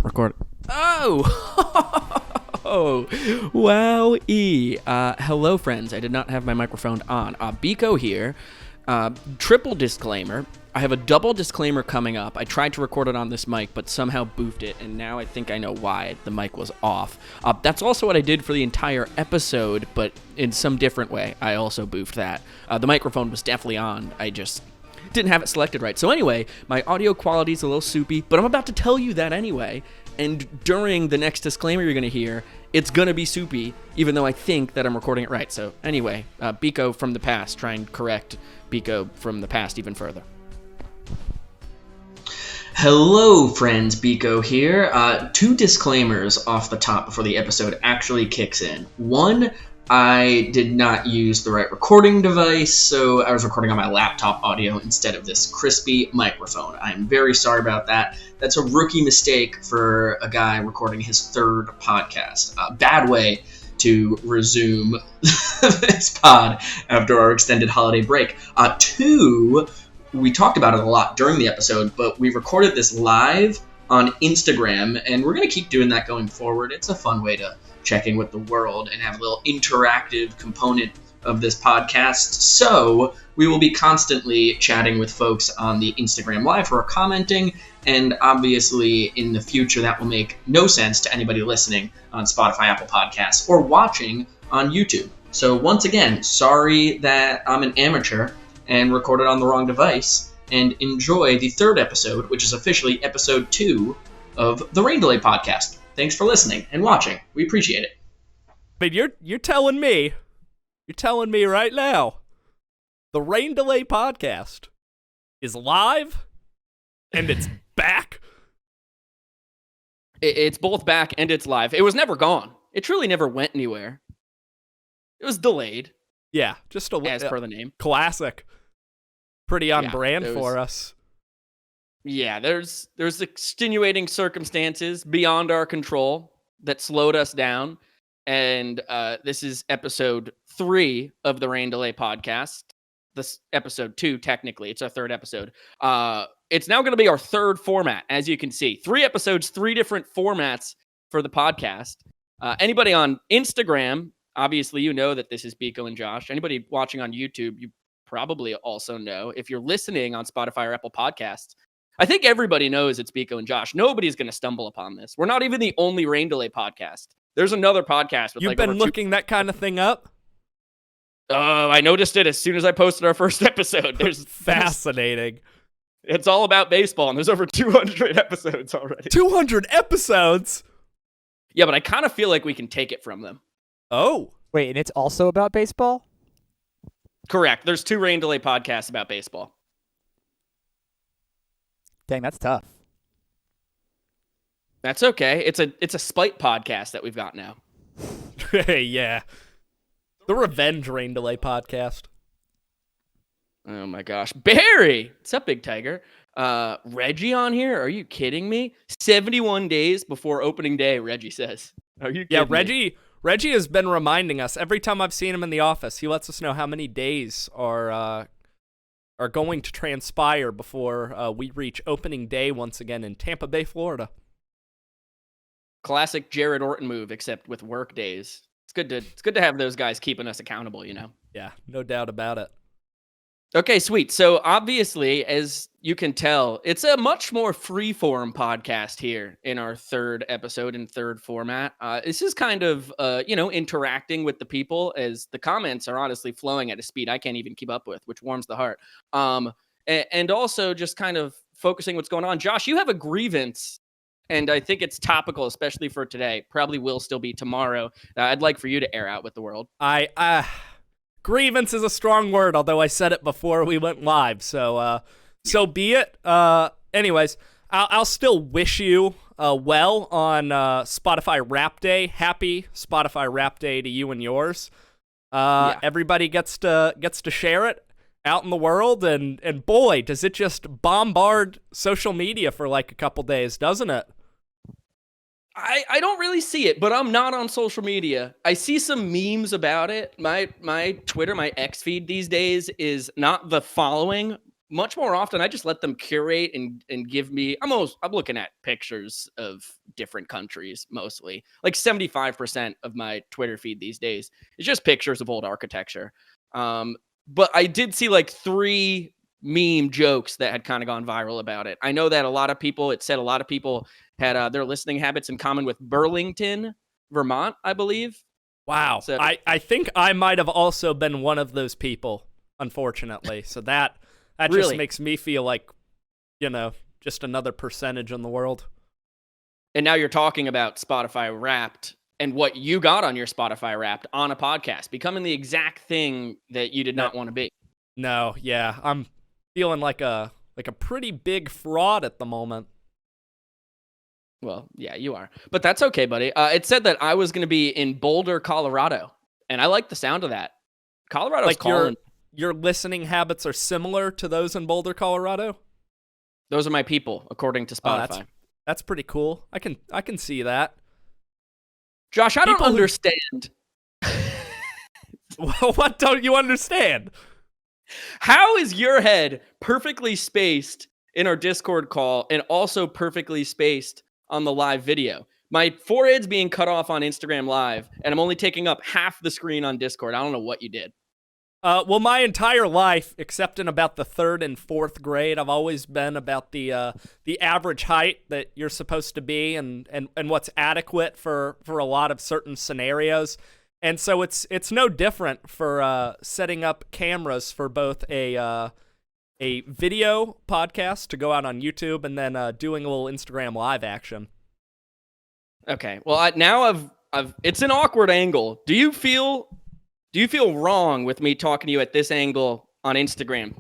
Record. Oh! Oh, wow-ee. Hello, friends. I did not have my microphone on. Biko here. Triple disclaimer. I have a double disclaimer coming up. I tried to record it on this mic, but somehow boofed it, and now I think I know why the mic was off. That's also what I did for the entire episode, but in some different way. I also boofed that. The microphone was definitely on. I just didn't have it selected right. So anyway, my audio quality is a little soupy, but I'm about to tell you that anyway. And during the next disclaimer you're going to hear, it's going to be soupy, even though I think that I'm recording it right. So anyway, Biko from the past, try and correct Biko from the past even further. Hello, friends. Biko here. Two disclaimers off the top before the episode actually kicks in. One, I did not use the right recording device, so I was recording on my laptop audio instead of this crispy microphone. I'm very sorry about that. That's a rookie mistake for a guy recording his third podcast. Bad way to resume this pod after our extended holiday break. Two, we talked about it a lot during the episode, but we recorded this live on Instagram, and we're going to keep doing that going forward. It's a fun way to check in with the world and have a little interactive component of this podcast. So we will be constantly chatting with folks on the Instagram Live who are commenting, and obviously in the future that will make no sense to anybody listening on Spotify, Apple Podcasts, or watching on YouTube. So once again, sorry that I'm an amateur and recorded on the wrong device, and enjoy the third episode, which is officially episode 2 of the Rain Delay Podcast. Thanks for listening and watching. We appreciate it. But you're telling me right now, the Rain Delay Podcast is live and it's back? It's both back and it's live. It was never gone. It truly never went anywhere. It was delayed. Yeah, just as per the name. Classic. Pretty on brand for us. Yeah, there's extenuating circumstances beyond our control that slowed us down. And this is episode 3 of the Rain Delay Podcast. This episode 2, technically. It's our third episode. It's now going to be our third format, as you can see. 3 episodes, 3 different formats for the podcast. Anybody on Instagram, obviously you know that this is Biko and Josh. Anybody watching on YouTube, you probably also know. If you're listening on Spotify or Apple Podcasts, I think everybody knows it's Biko and Josh. Nobody's going to stumble upon this. We're not even the only Rain Delay podcast. There's another podcast with You've been looking that kind of thing up? I noticed it as soon as I posted our first episode. There's fascinating. It's all about baseball, and there's over 200 episodes already. 200 episodes? Yeah, but I kind of feel like we can take it from them. Oh. Wait, and it's also about baseball? Correct. There's 2 Rain Delay podcasts about baseball. Dang, that's tough. That's okay. It's a spite podcast that we've got now. Yeah. The Revenge Rain Delay Podcast. Oh my gosh. Barry! What's up, Big Tiger? Reggie on here? Are you kidding me? 71 days before opening day, Reggie says. Are you kidding me? Reggie has been reminding us every time I've seen him in the office. He lets us know how many days are going to transpire before we reach opening day once again in Tampa Bay, Florida. Classic Jared Orton move, except with work days. It's good to have those guys keeping us accountable, you know? Yeah, no doubt about it. Okay, sweet. So obviously, as you can tell, it's a much more free-form podcast here in our third episode and third format. This is kind of, interacting with the people, as the comments are honestly flowing at a speed I can't even keep up with, which warms the heart. And also just kind of focusing what's going on. Josh, you have a grievance, and I think it's topical, especially for today. Probably will still be tomorrow. I'd like for you to air out with the world. Grievance is a strong word, although I said it before we went live, so be it. Anyways, I'll still wish you well on Spotify Rap Day. Happy Spotify Rap Day to you and yours. Everybody gets to share it out in the world, and boy, does it just bombard social media for like a couple days, doesn't it? I don't really see it, but I'm not on social media. I see some memes about it. My Twitter, my X feed these days is not the following, much more often, I just let them curate and give me. I'm looking at pictures of different countries mostly. Like 75% of my Twitter feed these days is just pictures of old architecture. But I did see like 3 meme jokes that had kind of gone viral about it. I know that a lot of people had their listening habits in common with Burlington, Vermont, I believe. Wow. So, I think I might have also been one of those people, unfortunately. So that just Really? makes me feel like, just another percentage in the world. and now you're talking about Spotify Wrapped and what you got on your Spotify Wrapped on a podcast, becoming the exact thing that you did not want to be. No, yeah. I'm feeling like a pretty big fraud at the moment. Well, yeah, you are. But that's okay, buddy. It said that I was going to be in Boulder, Colorado, and I like the sound of that. Colorado's Like calling. your listening habits are similar to those in Boulder, Colorado? Those are my people, according to Spotify. That's pretty cool. I can see that. Josh, I don't People who- understand. What don't you understand? How is your head perfectly spaced in our Discord call and also perfectly spaced on the live video? My forehead's being cut off on Instagram Live, and I'm only taking up half the screen on Discord. I don't know what you did. Well, my entire life, except in about the 3rd and 4th grade, I've always been about the average height that you're supposed to be, and what's adequate for a lot of certain scenarios. And so it's no different for setting up cameras for both a video podcast to go out on YouTube and then doing a little Instagram live action. Okay. Well, now I've it's an awkward angle. Do you feel wrong with me talking to you at this angle on Instagram?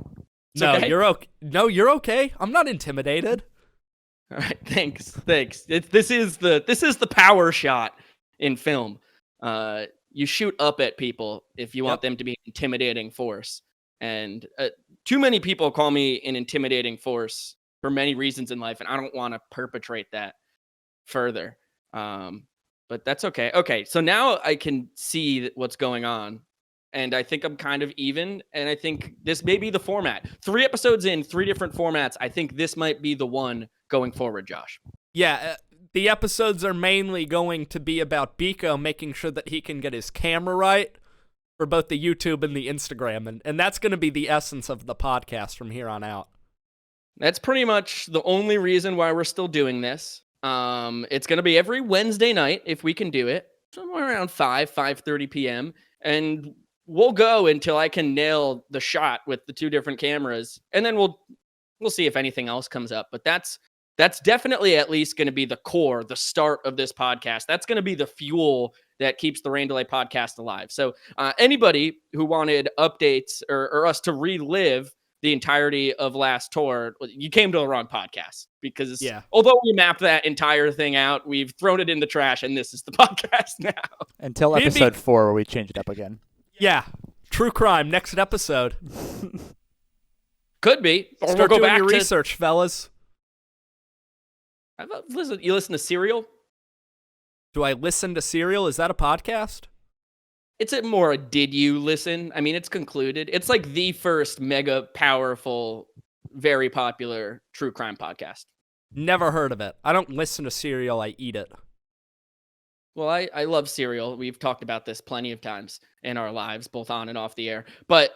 It's No, okay? you're okay. No, you're okay. I'm not intimidated. All right, thanks. This is the power shot in film. You shoot up at people if you want them to be an intimidating force, and too many people call me an intimidating force for many reasons in life, and I don't want to perpetrate that further. But that's okay. Okay, so now I can see what's going on, and I think I'm kind of even, and I think this may be the format. 3 episodes in, 3 different formats. I think this might be the one going forward, Josh. Yeah, the episodes are mainly going to be about Biko making sure that he can get his camera right for both the YouTube and the Instagram, and that's going to be the essence of the podcast from here on out. That's pretty much the only reason why we're still doing this. It's going to be every Wednesday night if we can do it, somewhere around 5:30 p.m. And we'll go until I can nail the shot with the 2 different cameras, and then we'll see if anything else comes up. But that's definitely at least going to be the core, the start of this podcast. That's going to be the fuel that keeps the Rain Delay podcast alive. So anybody who wanted updates or us to relive the entirety of last tour, you came to the wrong podcast, because although we mapped that entire thing out, we've thrown it in the trash, and this is the podcast now. Until episode 4, where we change it up again. Yeah, true crime, next episode. Could be. Or Start we'll go doing back your to research, fellas. You listen to Serial? Do I listen to Serial? Is that a podcast? It's more a did you listen? I mean, it's concluded. It's like the first mega powerful, very popular true crime podcast. Never heard of it. I don't listen to Serial, I eat it. Well, I love Serial. We've talked about this plenty of times in our lives, both on and off the air. But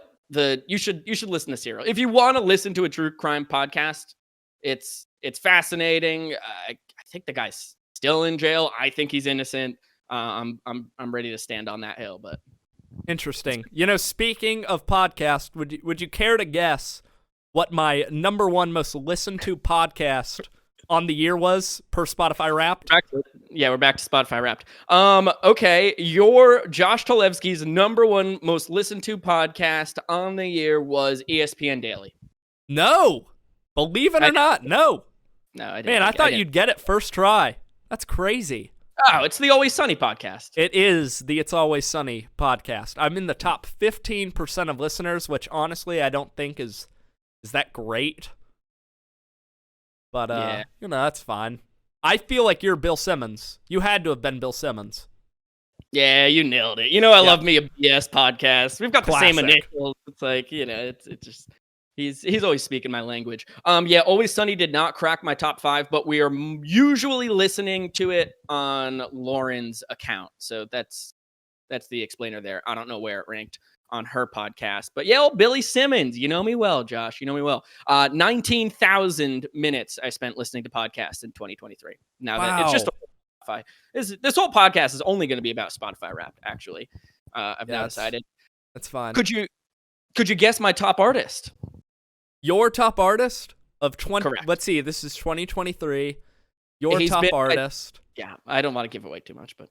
you should listen to Serial. If you want to listen to a true crime podcast, it's fascinating. I think the guy's still in jail. I think he's innocent. I'm ready to stand on that hill. But interesting. Speaking of podcasts, would you care to guess what my number 1 most listened to podcast on the year was per Spotify Wrapped? We're back to Spotify Wrapped. Okay, your Josh Talevsky's number 1 most listened to podcast on the year was ESPN Daily. No, believe it or not, no. No, I didn't. Man, I thought you'd get it first try. That's crazy. Oh, it's the Always Sunny podcast. It is the It's Always Sunny podcast. I'm in the top 15% of listeners, which honestly I don't think is that great. But that's fine. I feel like you're Bill Simmons. You had to have been Bill Simmons. Yeah, you nailed it. I love me a BS podcast. We've got the same Classic. initials. It's like, it's just He's always speaking my language. Yeah, Always Sunny did not crack my top 5, but we are usually listening to it on Lauren's account. So that's the explainer there. I don't know where it ranked on her podcast, but yeah, old Billy Simmons, you know me well, Josh. You know me well. 19,000 minutes I spent listening to podcasts in 2023. Now that it's just Spotify. This whole podcast is only going to be about Spotify Wrapped. Actually, I've now decided. That's fine. Could you guess my top artist? Your top artist of 20. Correct. Let's see. This is 2023. Your top artist. Yeah, I don't want to give away too much, but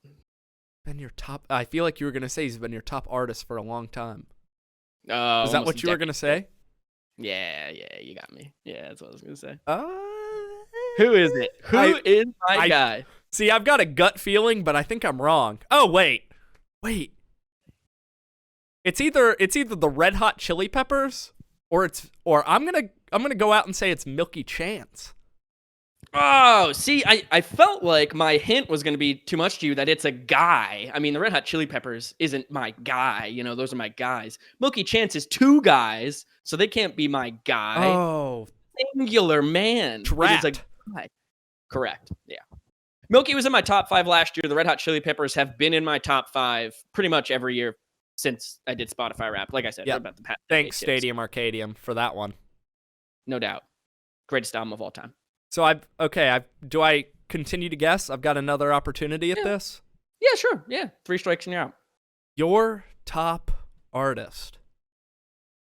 been your top. I feel like you were gonna say he's been your top artist for a long time. Is that what you were gonna say? Yeah, you got me. Yeah, that's what I was gonna say. Who is it? Who is my guy? See, I've got a gut feeling, but I think I'm wrong. Oh wait. It's either the Red Hot Chili Peppers or I'm gonna go out and say it's Milky Chance. Oh, see, I felt like my hint was going to be too much to you, that it's a guy. I mean, the Red Hot Chili Peppers isn't my guy. You know, those are my guys. Milky Chance is 2 guys, so they can't be my guy. Oh. Singular man. Trapped. It is a guy. Correct, yeah. Milky was in my top 5 last year. The Red Hot Chili Peppers have been in my top 5 pretty much every year since I did Spotify Wrapped. Like I said, yep. about the past Thanks, decade, Stadium Arcadium, for that one. No doubt. Greatest album of all time. So do I continue to guess? I've got another opportunity at this. Yeah, sure. Yeah, 3 strikes and you're out. Your top artist.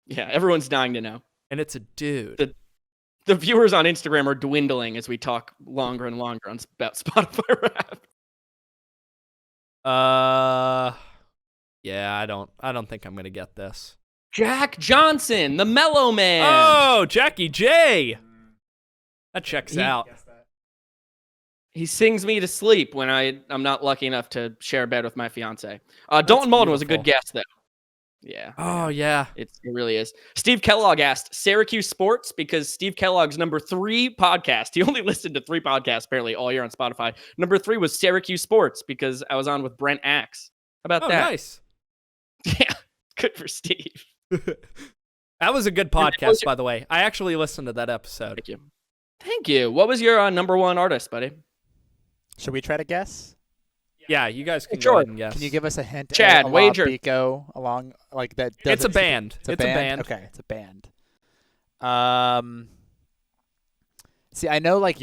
Yeah, everyone's dying to know. And it's a dude. The viewers on Instagram are dwindling as we talk longer and longer about Spotify Wrapped. Yeah, I don't think I'm gonna get this. Jack Johnson, the Mellow Man. Oh, Jackie J. That checks out. He sings me to sleep when I'm not lucky enough to share a bed with my fiance. Dalton Malden was a good guess, though. Yeah. Oh, yeah. It really is. Steve Kellogg asked Syracuse Sports because Steve Kellogg's number 3 podcast. He only listened to 3 podcasts apparently all year on Spotify. Number 3 was Syracuse Sports because I was on with Brent Axe. How about that? Nice. Yeah. Good for Steve. That was a good podcast, by the way. I actually listened to that episode. Thank you. What was your number 1 artist, buddy? Should we try to guess? Yeah, you guys can go ahead and guess. Can you give us a hint? Chad, wager. Biko along like that. It's a band. It's a band. Okay, it's a band. See, I know like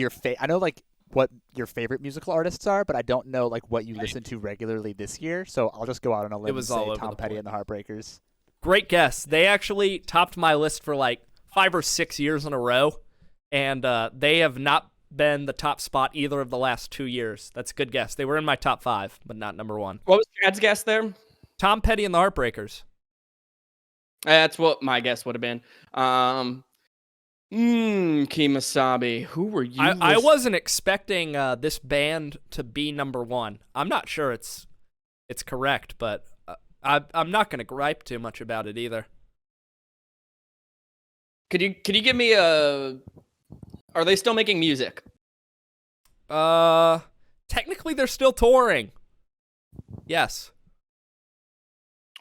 what your favorite musical artists are, but I don't know like what you listen to regularly this year. So I'll just go out on a limb and say Tom Petty and the Heartbreakers. Great guess. They actually topped my list for like 5 or 6 years in a row, and they have not been the top spot either of the last 2 years. That's a good guess. They were in my top 5, but not number 1. What was Chad's guess there? Tom Petty and the Heartbreakers. That's what my guess would have been. Kemosabe. Who were you? I wasn't expecting this band to be number 1. I'm not sure it's correct, but I'm not going to gripe too much about it either. Could you give me a? Are they still making music? Technically they're still touring. Yes.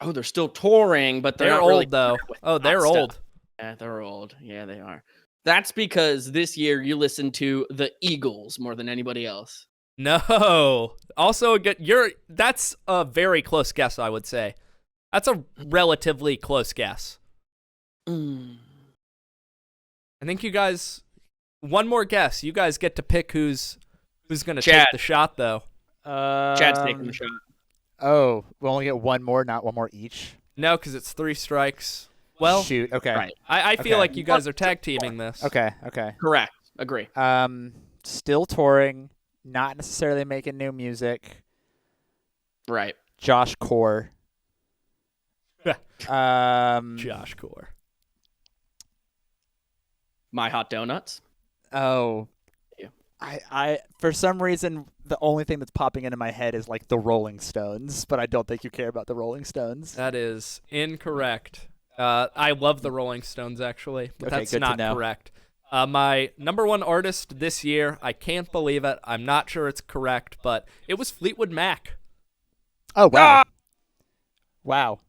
Oh, they're still touring, but they're old really though. Oh, they're old. Yeah, they're old. Yeah, they are. That's because this year you listened to the Eagles more than anybody else. No. Also, that's a very close guess, I would say. That's a relatively close guess. I think you guys. One more guess. You guys get to pick who's going to take the shot, though. Chad's taking the shot. Oh, we'll only get one more, not one more each? No, because it's 3 strikes. Well, shoot. Okay. Right. I feel like you guys are tag teaming this. Okay. Correct. Agree. Still touring, not necessarily making new music. Right. Josh Core. Josh Core. My Hot Donuts. Oh. Yeah. I for some reason the only thing that's popping into my head is like the Rolling Stones, but I don't think you care about the Rolling Stones. That is incorrect. I love the Rolling Stones actually, but okay, that's good not to know. correct. My number 1 artist this year, I can't believe it. I'm not sure it's correct, but it was Fleetwood Mac. Oh wow. Wow.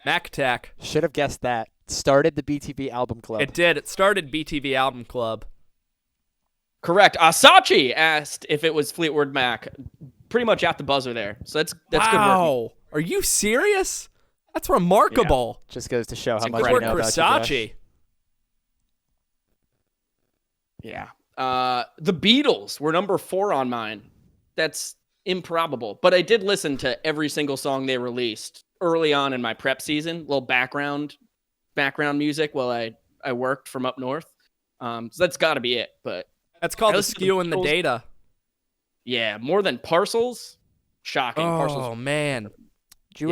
Mac Attack. Should have guessed that. started the BTV album club. It did. It started BTV Album Club. Correct. Sachi asked if it was Fleetwood Mac. Pretty much at the buzzer there. So that's good work. Wow. Are you serious? That's remarkable. Yeah. Just goes to show how much incredible. I know about Versace. you, Josh. Yeah. The Beatles were number 4 on mine. That's improbable. But I did listen to every single song they released early on in my prep season. Little background music while I worked from up north. So that's got to be it. But That's called the skew in the data. yeah, more than Parcels. Shocking. Oh, Parcels. man. Did you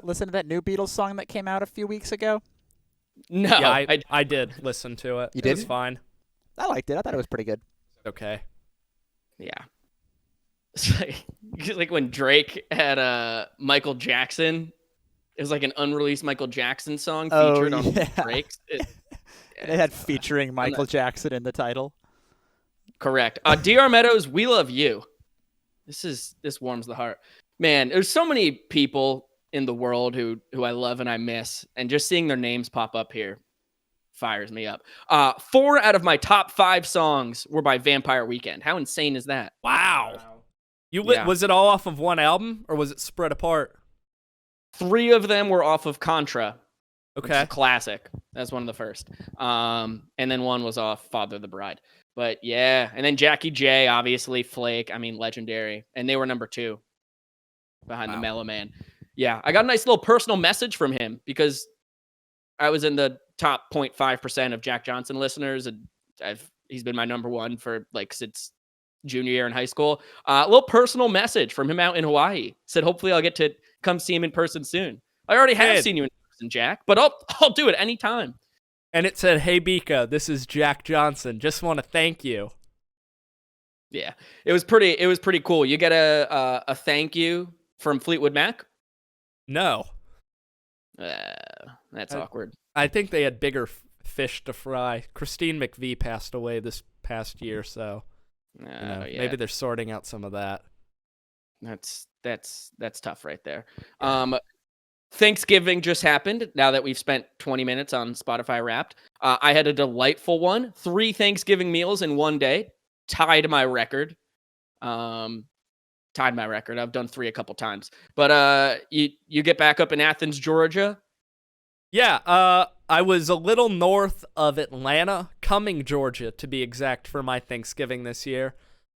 listen to that new Beatles song that came out a few weeks ago? No. Yeah, I did listen to it. You It was did? fine. I liked it. I thought it was pretty good. Okay. Yeah. It's like when Drake had Michael Jackson. It was like an unreleased Michael Jackson song featured on Drake's. It had featuring Michael Jackson in the title. Correct. DR Meadows, we love you. This warms the heart. Man, there's so many people in the world who I love and I miss, and just seeing their names pop up here fires me up. 4 out of my top 5 songs were by Vampire Weekend. How insane is that? Wow. Yeah. Was it all off of one album, or was it spread apart? 3 of them were off of Contra. Which is Okay. a classic. That's one of the first. And then one was off Father of the Bride. But yeah, and then Jackie J, obviously, Flake. I mean, legendary. And they were number 2 behind the Mellow Man. Yeah, I got a nice little personal message from him because I was in the top 0.5% of Jack Johnson listeners, and he's been my number 1 for like since junior year in high school. A little personal message from him out in Hawaii. Said hopefully I'll get to come see him in person soon. I already have seen you in person, Jack, but I'll do it anytime. And it said, "Hey Biko, this is Jack Johnson. Just want to thank you." Yeah, it was pretty cool. You get a thank you from Fleetwood Mac. No. That's awkward. I think they had bigger fish to fry. Christine McVie passed away this past year, so Yeah. maybe they're sorting out some of that. That's tough right there. Thanksgiving just happened. Now that we've spent 20 minutes on Spotify Wrapped, I had a delightful one. 3 Thanksgiving meals in one day. Tied my record. I've done 3 a couple times. But you get back up in Athens, Georgia. Yeah, I was a little north of Atlanta, Cumming, Georgia, to be exact, for my Thanksgiving this year.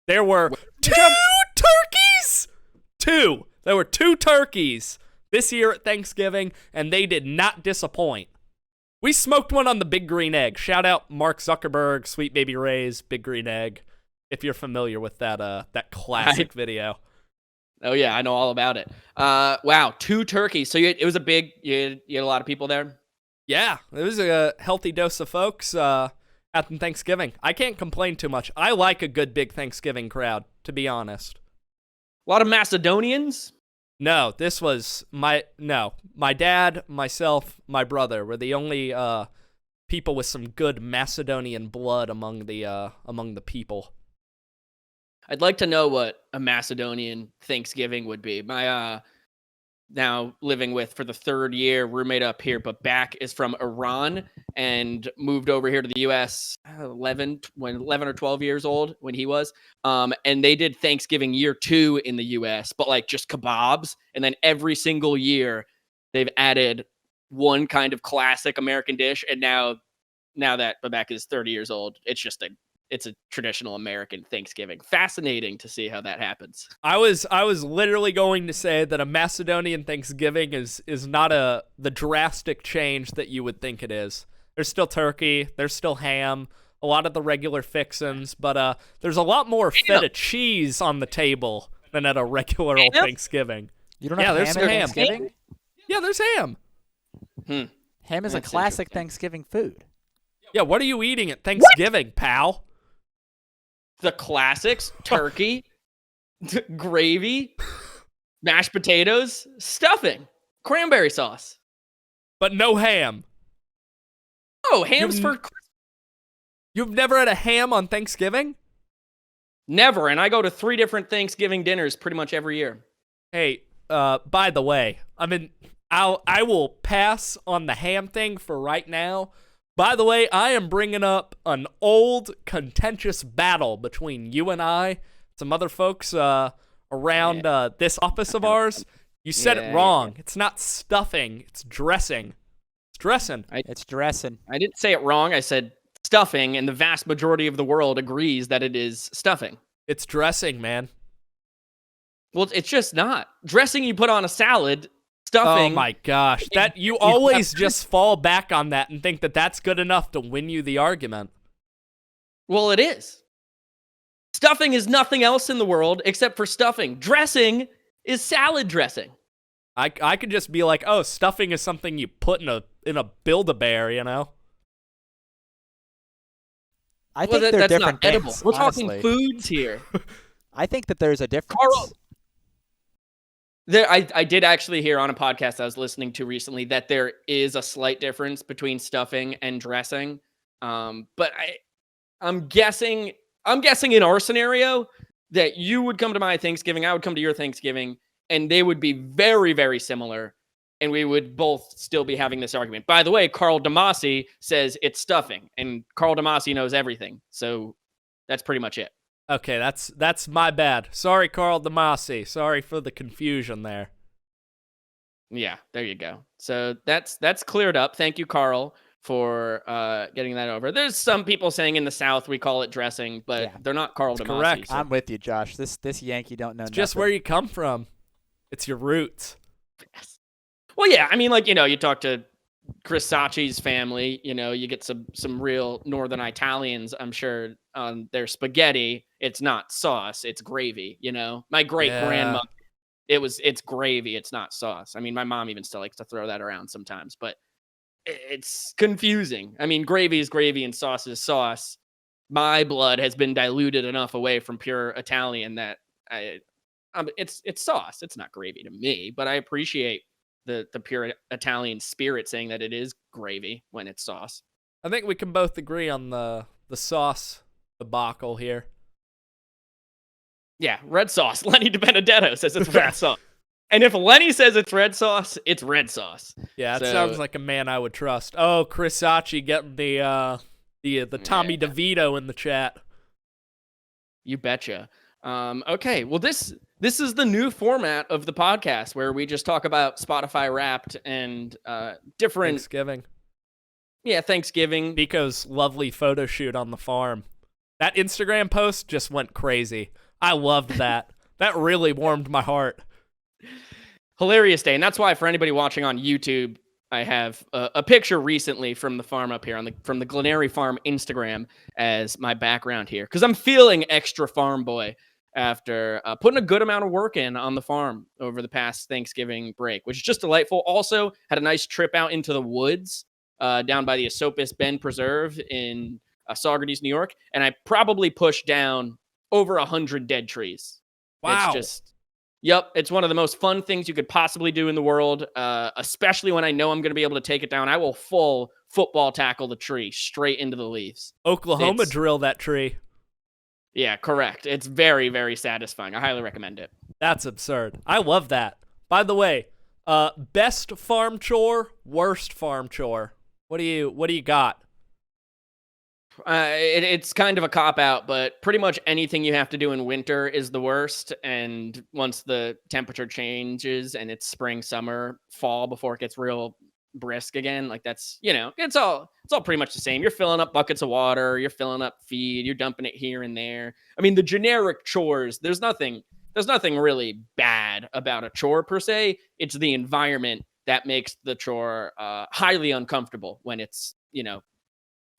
There were 2 turkeys! 2! There were 2 turkeys this year at Thanksgiving, and they did not disappoint. We smoked one on the Big Green Egg. Shout out Mark Zuckerberg, Sweet Baby Ray's Big Green Egg, if you're familiar with that classic video. Oh yeah, I know all about it. Wow, 2 turkeys. So it was a big. You had a lot of people there. Yeah, it was a healthy dose of folks at Thanksgiving. I can't complain too much. I like a good big Thanksgiving crowd, to be honest. A lot of Macedonians. No, this was my dad, myself, my brother were the only people with some good Macedonian blood among the people. I'd like to know what a Macedonian Thanksgiving would be. My now living with for the 3rd year roommate up here, but back is from Iran and moved over here to the U.S. 11 or 12 years old when he was. And they did Thanksgiving year 2 in the U.S., but like just kebabs. And then every single year they've added one kind of classic American dish. And now that Babak is 30 years old, it's a traditional American Thanksgiving. Fascinating to see how that happens. I was literally going to say that a Macedonian Thanksgiving is not the drastic change that you would think it is. There's still turkey, there's still ham, a lot of the regular fixins, but there's a lot more feta cheese on the table than at a regular old Thanksgiving. You don't have ham at Thanksgiving? Yeah, there's ham. Ham is a classic Thanksgiving food. Yeah, what are you eating at Thanksgiving, pal? The classics: turkey, gravy, mashed potatoes, stuffing, cranberry sauce. But no ham. Oh, ham's for You've never had a ham on Thanksgiving? never. And I go to 3 different Thanksgiving dinners pretty much every year. Hey, by the way, I I will pass on the ham thing for right now. By the way, I am bringing up an old contentious battle between you and I, some other folks around this office of ours. You said it wrong. It's not stuffing. It's dressing. It's dressing. It's dressing. I didn't say it wrong. I said stuffing, and the vast majority of the world agrees that it is stuffing. It's dressing, man. Well, it's just not. Dressing you put on a salad, stuffing. Oh my gosh. That you always just fall back on that and think that that's good enough to win you the argument. Well, it is. Stuffing is nothing else in the world except for stuffing. Dressing is salad dressing. I could just be like, oh, stuffing is something you put in a Build-A-Bear, you know? I think they're that's different not edible. things, We're honestly. talking foods here. I think that there's a difference. Carl, I did actually hear on a podcast I was listening to recently that there is a slight difference between stuffing and dressing. But I'm guessing in our scenario that you would come to my Thanksgiving, I would come to your Thanksgiving, and they would be very, very similar, and we would both still be having this argument. By the way, Carl Damasi says it's stuffing, and Carl Damasi knows everything, so that's pretty much it. Okay, that's my bad. Sorry, Carl Damasi. Sorry for the confusion there. Yeah, there you go. So that's cleared up. Thank you, Carl, for getting that over. There's some people saying in the South we call it dressing, but they're not Carl Damasi. Correct. So. I'm with you, Josh. This Yankee don't know. It's just where you come from. It's your roots. Yes. Well, yeah. I mean, like, you talk to Chris Sacchi's family, you get some real Northern Italians, I'm sure, on their spaghetti. It's not sauce, it's gravy, My great-grandmother, it's gravy, it's not sauce. I mean, my mom even still likes to throw that around sometimes, but it's confusing. I mean, gravy is gravy and sauce is sauce. My blood has been diluted enough away from pure Italian that it's sauce. It's not gravy to me, but I appreciate the pure Italian spirit saying that it is gravy when it's sauce. I think we can both agree on the sauce debacle here. Yeah, red sauce. Lenny DiBenedetto says it's red sauce. And if Lenny says it's red sauce, it's red sauce. Yeah, it sounds like a man I would trust. Oh, Chris Sacchi getting the Tommy DeVito in the chat. You betcha. Okay, well this is the new format of the podcast where we just talk about Spotify Wrapped and different Thanksgiving. Yeah, Thanksgiving. Biko's lovely photo shoot on the farm. That Instagram post just went crazy. I loved that. That really warmed my heart. Hilarious day, and that's why for anybody watching on YouTube, I have a picture recently from the farm up here from the Glenary Farm Instagram as my background here, because I'm feeling extra farm boy after putting a good amount of work in on the farm over the past Thanksgiving break, which is just delightful. Also, had a nice trip out into the woods down by the Esopus Bend Preserve in Saugerties, New York, and I probably pushed down over 100 dead trees. Wow. It's one of the most fun things you could possibly do in the world, especially when I know I'm going to be able to take it down. I will full football tackle the tree straight into the leaves. Oklahoma drill that tree. Yeah, correct. It's very, very satisfying. I highly recommend it. That's absurd. I love that. By the way, best farm chore, worst farm chore. What do you got? It's kind of a cop-out, but pretty much anything you have to do in winter is the worst. And once the temperature changes and it's spring, summer, fall before it gets real brisk again, like that's, it's all pretty much the same. You're filling up buckets of water, you're filling up feed, you're dumping it here and there. I mean, the generic chores, there's nothing really bad about a chore per se. It's the environment that makes the chore highly uncomfortable when it's,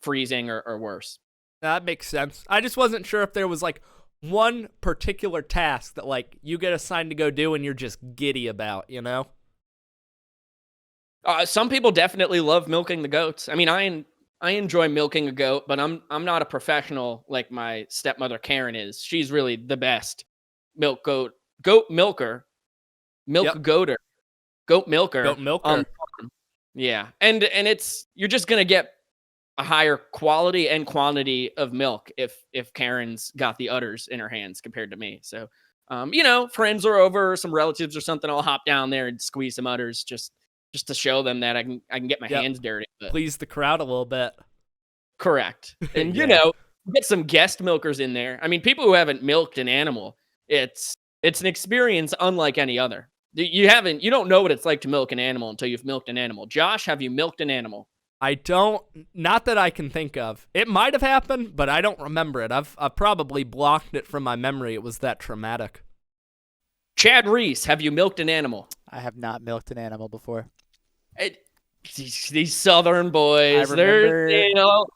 freezing or worse. That makes sense. I just wasn't sure if there was like one particular task that like you get assigned to go do and you're just giddy about, Some people definitely love milking the goats. I mean, I enjoy milking a goat, but I'm not a professional like my stepmother Karen is. She's really the best goat milker. Goat milker. Yeah. And it's you're just going to get a higher quality and quantity of milk if Karen's got the udders in her hands compared to me. So, friends are over, some relatives or something, I'll hop down there and squeeze some udders. Just just to show them that I can get my hands dirty. But. Please the crowd a little bit. Correct. And you know, get some guest milkers in there. I mean, people who haven't milked an animal, it's an experience unlike any other. You don't know what it's like to milk an animal until you've milked an animal. Josh, have you milked an animal? I don't, not that I can think of. It might have happened, but I don't remember it. I've probably blocked it from my memory. It was that traumatic. Chad Reese, have you milked an animal? I have not milked an animal before. These Southern boys,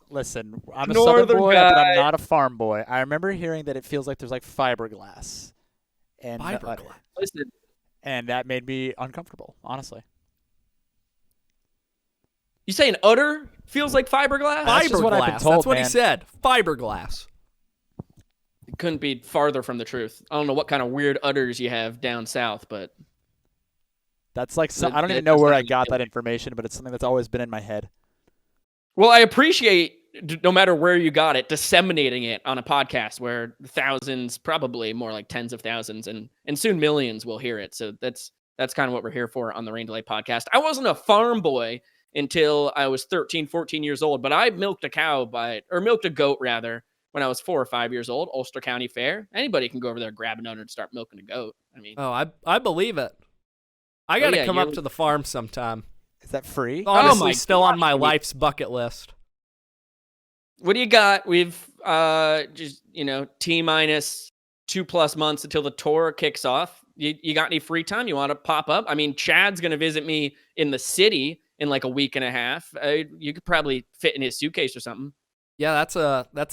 listen, I'm a Southern boy, guy. but I'm not a farm boy. I remember hearing that it feels like there's like fiberglass. And Listen. And that made me uncomfortable, honestly. You say an udder feels like fiberglass? That's just what I've been told, That's what man. he said. Fiberglass. It couldn't be farther from the truth. I don't know what kind of weird udders you have down south, but that's like I don't even know where I got that information, but it's something that's always been in my head. Well, I appreciate, no matter where you got it, disseminating it on a podcast where thousands, probably more like tens of thousands, and soon millions will hear it. So that's kind of what we're here for on the Rain Delay podcast. I wasn't a farm boy until I was 13, 14 years old, but I milked a goat rather, when I was 4 or 5 years old. Ulster County Fair. Anybody can go over there, grab an udder, and start milking a goat. I mean, I believe it. I got to come up to the farm sometime. Is that free? Honestly, still on my life's bucket list. What do you got? We've just, T-minus 2+ months until the tour kicks off. You got any free time? You want to pop up? I mean, Chad's going to visit me in the city in like a week and a half. You could probably fit in his suitcase or something. Yeah, that's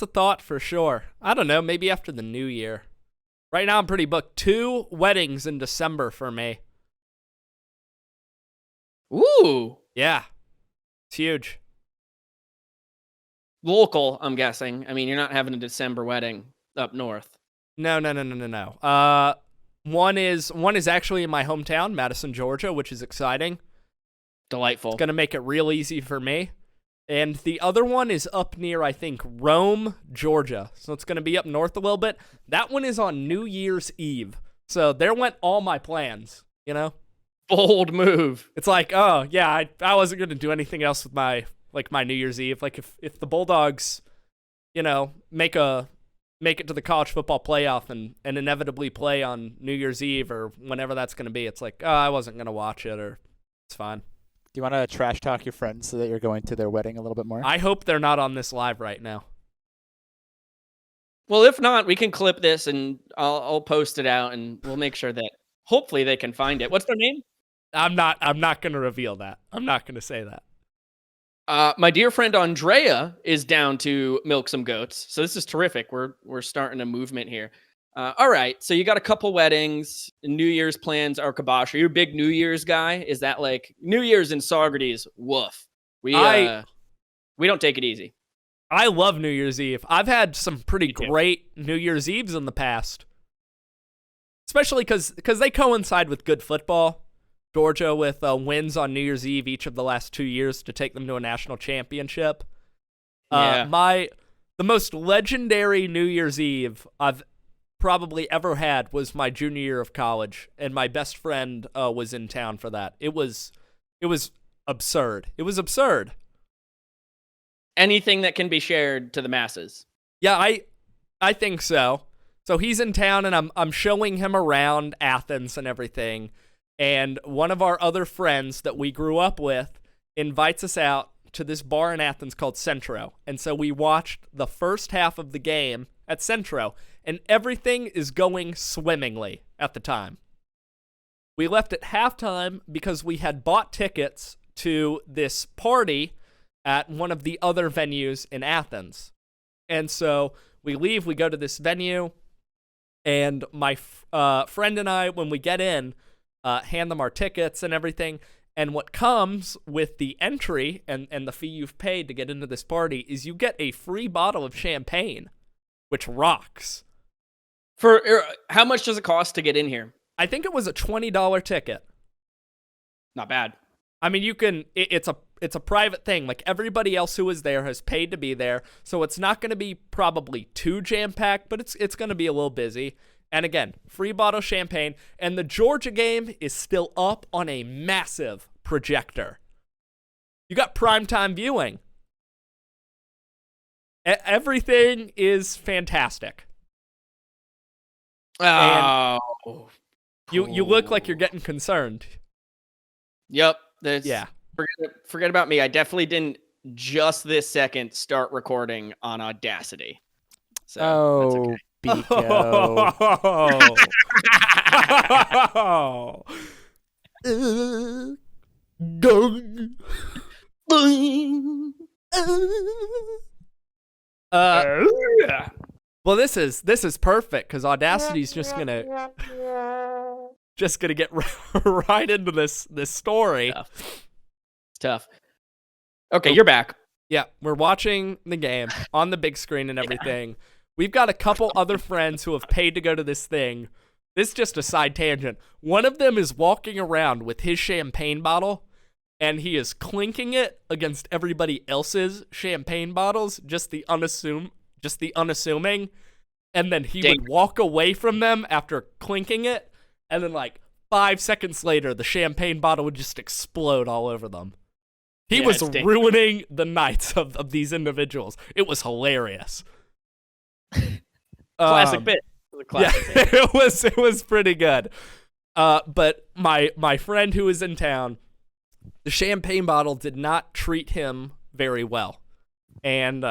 a thought for sure. I don't know, maybe after the new year. Right now I'm pretty booked. 2 weddings in December for me. Ooh. Yeah. It's huge. Local, I'm guessing. I mean, you're not having a December wedding up north. No. One is actually in my hometown, Madison, Georgia, which is exciting. Delightful. It's going to make it real easy for me. And the other one is up near, I think, Rome, Georgia. So it's going to be up north a little bit. That one is on New Year's Eve. So there went all my plans, Bold move. It's like, oh, yeah, I wasn't going to do anything else with my New Year's Eve. Like, if the Bulldogs, make it to the college football playoff and inevitably play on New Year's Eve or whenever that's going to be, it's like, oh, I wasn't going to watch it, or it's fine. Do you want to trash talk your friends so that you're going to their wedding a little bit more? I hope they're not on this live right now. Well, if not, we can clip this and I'll post it out, and we'll make sure that hopefully they can find it. What's their name? I'm not going to reveal that. I'm not going to say that. My dear friend Andrea is down to milk some goats. So this is terrific. We're starting a movement here. All right. So you got a couple weddings. New Year's plans are kibosh. Are you a big New Year's guy? Is that like New Year's in Saugerties? Woof. We don't take it easy. I love New Year's Eve. I've had some pretty great New Year's Eves in the past. Especially because they coincide with good football. Georgia with wins on New Year's Eve each of the last 2 years to take them to a national championship. The most legendary New Year's Eve I've probably ever had was my junior year of college, and my best friend was in town for that. It was absurd. It was absurd. Anything that can be shared to the masses. Yeah, I think so. So he's in town, and I'm showing him around Athens and everything. And one of our other friends that we grew up with invites us out to this bar in Athens called Centro. And so we watched the first half of the game at Centro, and everything is going swimmingly at the time. We left at halftime because we had bought tickets to this party at one of the other venues in Athens. And so we leave, we go to this venue, and my friend and I, when we get in, hand them our tickets and everything. And what comes with the entry and the fee you've paid to get into this party is you get a free bottle of champagne, which rocks. For how much does it cost to get in here? I think it was a $20 ticket. Not bad. I mean, you can. It's a private thing. Like, everybody else who is there has paid to be there, so it's not going to be probably too jam-packed, but it's going to be a little busy. And again, free bottle of champagne, and the Georgia game is still up on a massive projector. You got primetime viewing. Everything is fantastic. Oh. You look like you're getting concerned. Yep. Yeah. Forget about me. I definitely didn't just this second start recording on Audacity. So that's okay. Biko. Well, this is perfect because Audacity's just gonna get right into this story. It's tough. Okay, you're back. Yeah, we're watching the game on the big screen and everything. Yeah. We've got a couple other friends who have paid to go to this thing. This is just a side tangent. One of them is walking around with his champagne bottle, and he is clinking it against everybody else's champagne bottles, just the unassuming. And then he would walk away from them after clinking it, and then like 5 seconds later, the champagne bottle would just explode all over them. He was ruining the nights of these individuals. It was hilarious. Classic bit. Classic bit. It was pretty good. But my friend who was in town, the champagne bottle did not treat him very well. And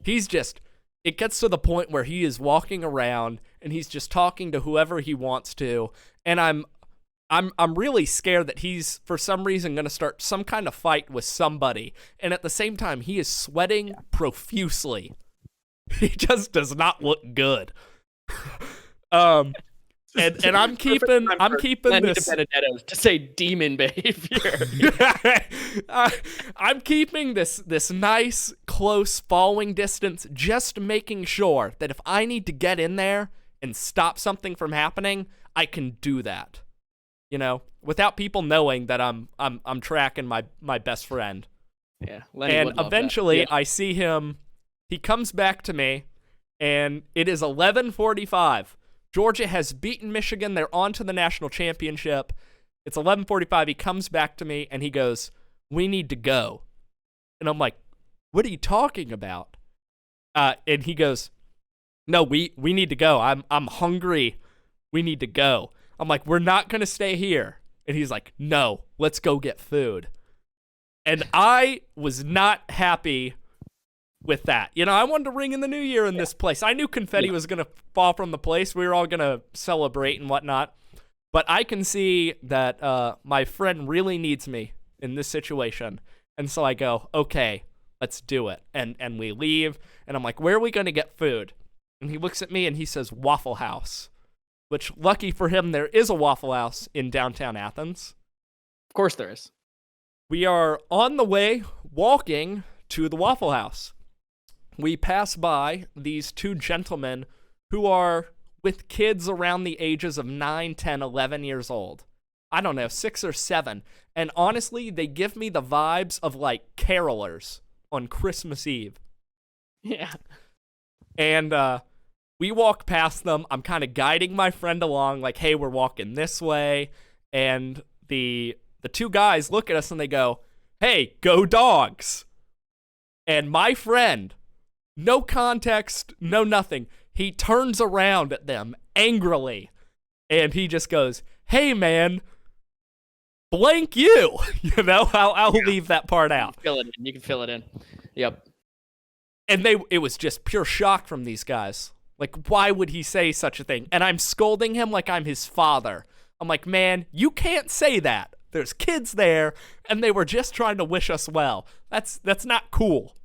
it gets to the point where he is walking around and he's just talking to whoever he wants to, and I'm really scared that he's for some reason going to start some kind of fight with somebody, and at the same time he is sweating profusely. He just does not look good. And I'm keeping this to say demon behavior. I'm keeping this nice close following distance, just making sure that if I need to get in there and stop something from happening, I can do that. You know, without people knowing that I'm tracking my best friend. Yeah. Lenny and eventually I see him. He comes back to me, and it is 11:45. Georgia has beaten Michigan. They're on to the national championship. It's 11:45. He comes back to me, and he goes, "We need to go." And I'm like, "What are you talking about?" And he goes, "No, we need to go. I'm hungry. We need to go." I'm like, "We're not going to stay here." And he's like, "No, let's go get food." And I was not happy with that. You know, I wanted to ring in the new year in this place. I knew confetti was going to fall from the place. We were all going to celebrate and whatnot. But I can see that my friend really needs me in this situation. And so I go, okay, let's do it. And we leave. And I'm like, where are we going to get food? And he looks at me and he says, Waffle House. Which, lucky for him, there is a Waffle House in downtown Athens. Of course there is. We are on the way walking to the Waffle House. We pass by these two gentlemen who are with kids around the ages of 9, 10, 11 years old. I don't know, 6 or 7. And honestly, they give me the vibes of like carolers on Christmas Eve. Yeah. And we walk past them. I'm kind of guiding my friend along, like, hey, we're walking this way. And the two guys look at us and they go, hey, go dogs. And my friend, no context, no nothing, he turns around at them angrily. And he just goes, hey, man, blank you. You know, I'll leave that part out. You can fill it in. Yep. And it was just pure shock from these guys. Like, why would he say such a thing? And I'm scolding him like I'm his father. I'm like, man, you can't say that. There's kids there, and they were just trying to wish us well. That's not cool.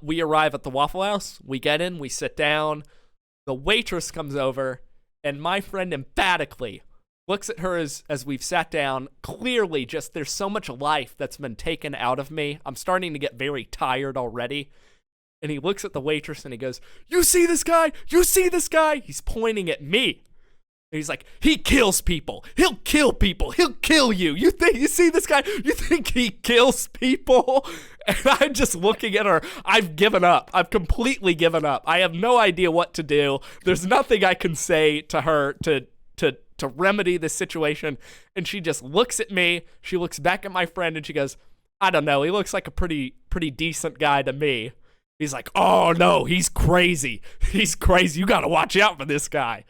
We arrive at the Waffle House. We get in. We sit down. The waitress comes over, and my friend emphatically looks at her as we've sat down. Clearly, just there's so much life that's been taken out of me. I'm starting to get very tired already. And he looks at the waitress and he goes, you see this guy? You see this guy? He's pointing at me. And he's like, he kills people. He'll kill people. He'll kill you. You see this guy? You think he kills people? And I'm just looking at her. I've given up. I've completely given up. I have no idea what to do. There's nothing I can say to her to to remedy this situation. And she just looks at me. She looks back at my friend and she goes, I don't know. He looks like a pretty decent guy to me. He's like, oh no, he's crazy. He's crazy. You got to watch out for this guy.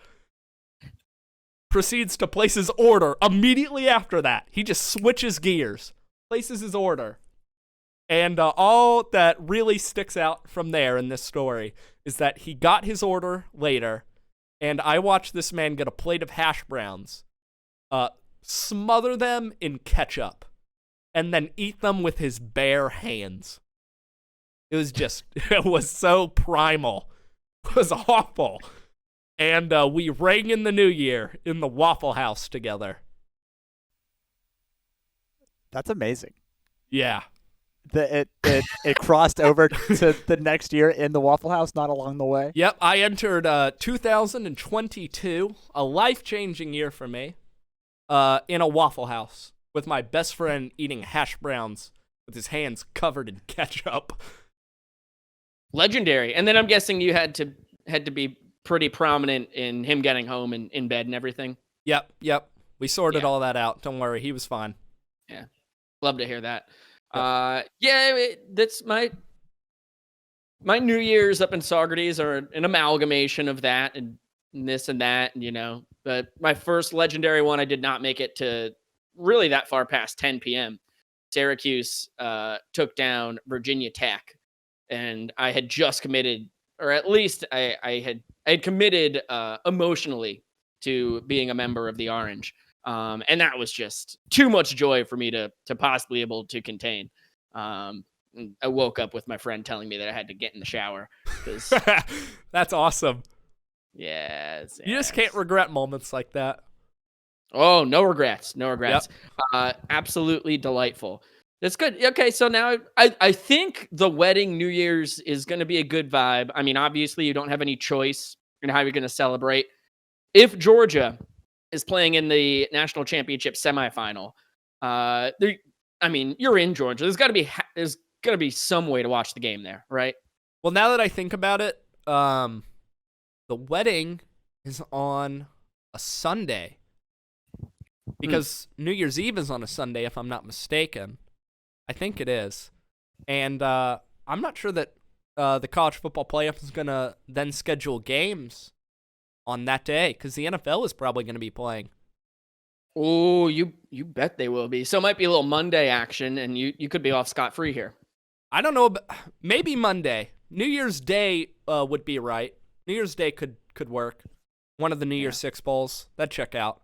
Proceeds to place his order immediately after that. He just switches gears, places his order. And all that really sticks out from there in this story is that he got his order later, and I watched this man get a plate of hash browns, smother them in ketchup, and then eat them with his bare hands. It was so primal. It was awful. And we rang in the new year in the Waffle House together. That's amazing. Yeah. It crossed over to the next year in the Waffle House, not along the way. Yep, I entered 2022, a life-changing year for me, in a Waffle House with my best friend eating hash browns with his hands covered in ketchup. Legendary. And then I'm guessing you had to be pretty prominent in him getting home and in bed and everything. Yep. We sorted all that out. Don't worry, he was fine. Yeah, love to hear that. Yep. That's my New Year's up in Saugerties are an amalgamation of that and this and that, and But my first legendary one, I did not make it to really that far past 10 p.m. Syracuse took down Virginia Tech, and I had just committed, or at least I had committed emotionally to being a member of the Orange. And that was just too much joy for me to possibly able to contain. I woke up with my friend telling me that I had to get in the shower. That's awesome. Yes. You just can't regret moments like that. Oh, no regrets. Yep. Absolutely delightful. That's good. Okay, so now I think the wedding New Year's is going to be a good vibe. I mean, obviously you don't have any choice in how you're going to celebrate. If Georgia is playing in the national championship semifinal, you're in Georgia. There's got to be some way to watch the game there, right? Well, now that I think about it, the wedding is on a Sunday because New Year's Eve is on a Sunday, if I'm not mistaken. I think it is. And I'm not sure that the college football playoff is going to then schedule games on that day because the NFL is probably going to be playing. Oh, you bet they will be. So it might be a little Monday action, and you could be off scot-free here. I don't know, but maybe Monday. New Year's Day would be right. New Year's Day could work. One of the New Year's Six Bowls. That'd check out.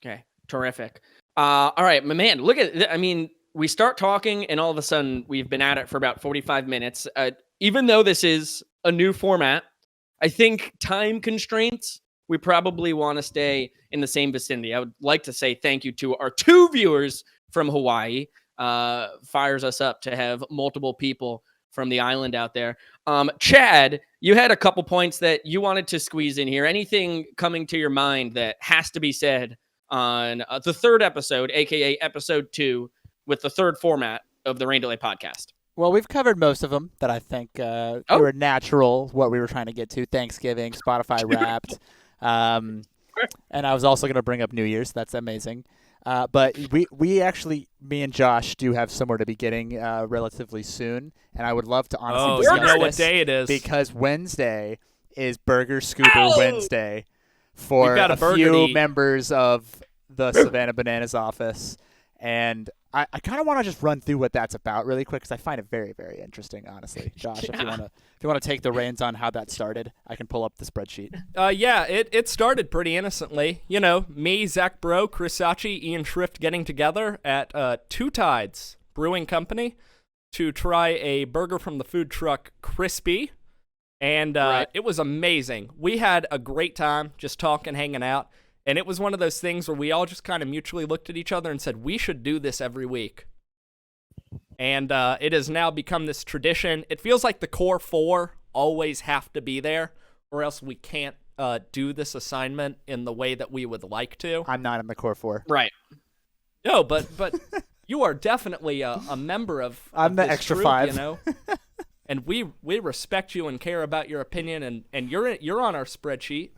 Okay, terrific. All right, my man, look at we start talking, and all of a sudden, we've been at it for about 45 minutes. Even though this is a new format, I think time constraints, we probably want to stay in the same vicinity. I would like to say thank you to our 2 viewers from Hawaii. Fires us up to have multiple people from the island out there. Chad, you had a couple points that you wanted to squeeze in here. Anything coming to your mind that has to be said on the third episode, aka episode 2, with the third format of the Rain Delay podcast? Well, we've covered most of them that I think were natural, what we were trying to get to. Thanksgiving, Spotify Wrapped. And I was also going to bring up New Year's. That's amazing. But we actually, me and Josh, do have somewhere to be getting relatively soon. And I would love to honestly discuss you know what this day it is. because Wednesday is Burger Scooper Wednesday for a few members of the Savannah Bananas office. And I kind of want to just run through what that's about really quick because I find it very, very interesting, honestly. Josh, if you want to take the reins on how that started, I can pull up the spreadsheet. It started pretty innocently. Me, Zach Bro, Chris Sachi, Ian Schrift getting together at Two Tides Brewing Company to try a burger from the food truck Crispy. And It was amazing. We had a great time just talking, hanging out. And it was one of those things where we all just kind of mutually looked at each other and said, we should do this every week. And it has now become this tradition. It feels like the core 4 always have to be there, or else we can't do this assignment in the way that we would like to. I'm not in the core 4. Right. No, but you are definitely a member of I'm the this extra group, 5. And we respect you and care about your opinion, and you're on our spreadsheet.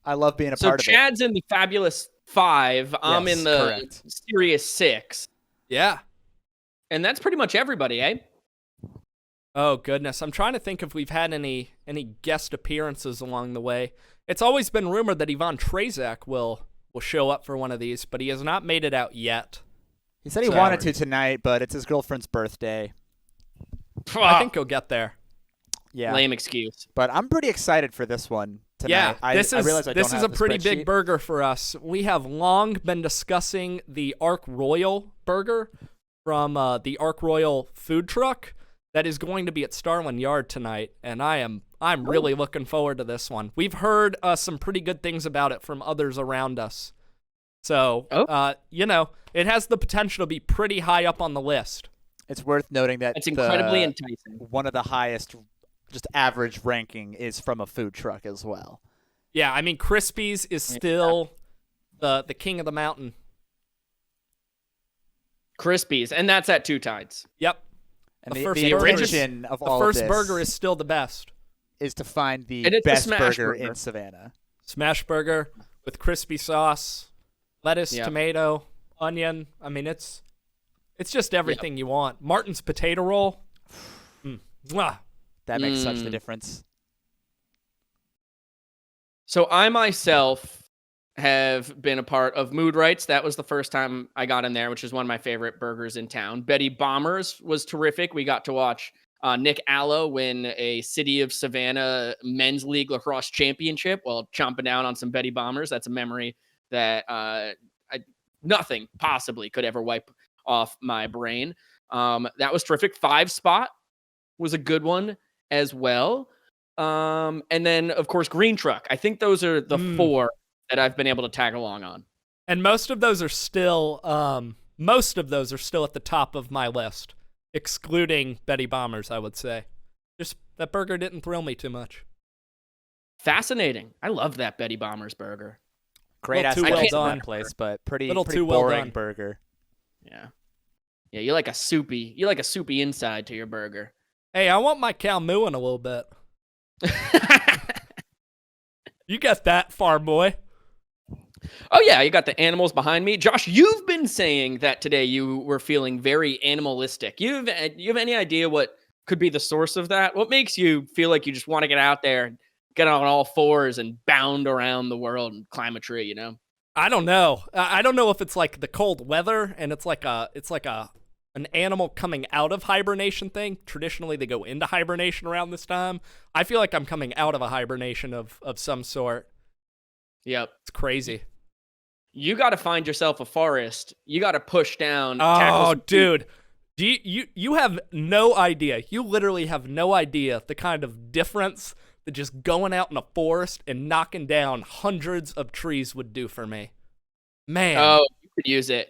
I love being a So part of it. Chad's in the Fabulous 5. I'm Yes, in the correct. Serious 6. Yeah. And that's pretty much everybody, eh? Oh goodness, I'm trying to think if we've had any guest appearances along the way. It's always been rumored that Ivan Trezak will show up for one of these, but he has not made it out yet. He said he wanted to tonight, but it's his girlfriend's birthday. I think he'll get there. Yeah. Lame excuse. But I'm pretty excited for this one tonight. Yeah, I realize I this don't is have a the pretty big spreadsheet. burger for us. We have long been discussing the Ark Royal burger from the Ark Royal food truck that is going to be at Starland Yard tonight, and I'm really looking forward to this one. We've heard some pretty good things about it from others around us. So, it has the potential to be pretty high up on the list. It's worth noting that It's incredibly enticing. one of the highest, just average ranking is from a food truck as well. Yeah, I mean, Crispy's is still the king of the mountain. Crispies, and that's at Two Tides. Yep. And The the first origin of all The of first this burger is still the best. is to find the And it's a best smash burger burger. in Savannah. Smash burger with crispy sauce, lettuce, Yeah. tomato, onion. I mean, it's just everything you want. Martin's potato roll. Mwah. That makes such the difference. So I myself have been a part of Mood Rights. That was the first time I got in there, which is one of my favorite burgers in town. Betty Bombers was terrific. We got to watch Nick Allo win a City of Savannah Men's League Lacrosse Championship while chomping down on some Betty Bombers. That's a memory that nothing possibly could ever wipe off my brain. That was terrific. 5 Spot was a good one as well. And then, of course, Green Truck. I think those are the 4 that I've been able to tag along on. And most of those are still at the top of my list, excluding Betty Bombers, I would say. Just that burger didn't thrill me too much. Fascinating. I love that Betty Bombers burger. Great Little too aspects well of done. that place, but pretty Little too well boring done. burger. Yeah. Yeah, you like a soupy inside to your burger. Hey, I want my cow mooing a little bit. You got that, farm boy. Oh yeah, you got the animals behind me. Josh, you've been saying that today you were feeling very animalistic. You have any idea what could be the source of that? What makes you feel like you just want to get out there, get on all 4s and bound around the world and climb a tree, you know? I don't know. I don't know if it's like the cold weather and it's like an animal coming out of hibernation thing. Traditionally, they go into hibernation around this time. I feel like I'm coming out of a hibernation of some sort. Yep. It's crazy. You got to find yourself a forest. You got to push down. Oh, dude. You have no idea. You literally have no idea the kind of difference that just going out in a forest and knocking down hundreds of trees would do for me. Man. Oh, you could use it.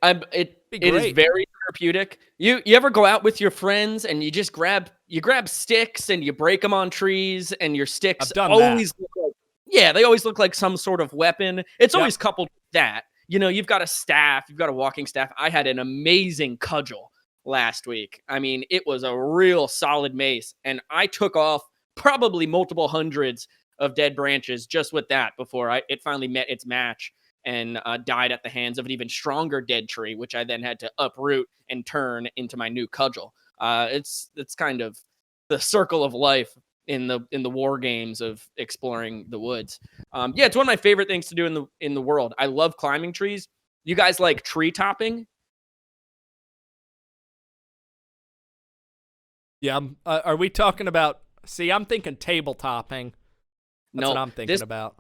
It is great. very therapeutic. You ever go out with your friends and you just grab sticks and you break them on trees and your sticks I've done always look like, they always look like some sort of weapon. It's always coupled with that. You know, you've got a staff, you've got a walking staff. I had an amazing cudgel last week. I mean, it was a real solid mace, and I took off probably multiple hundreds of dead branches just with that before it finally met its match and died at the hands of an even stronger dead tree, which I then had to uproot and turn into my new cudgel. It's kind of the circle of life in the war games of exploring the woods. It's one of my favorite things to do in the world. I love climbing trees. You guys like tree topping? Yeah. Are we talking about? See, I'm thinking table topping. That's what I'm thinking about.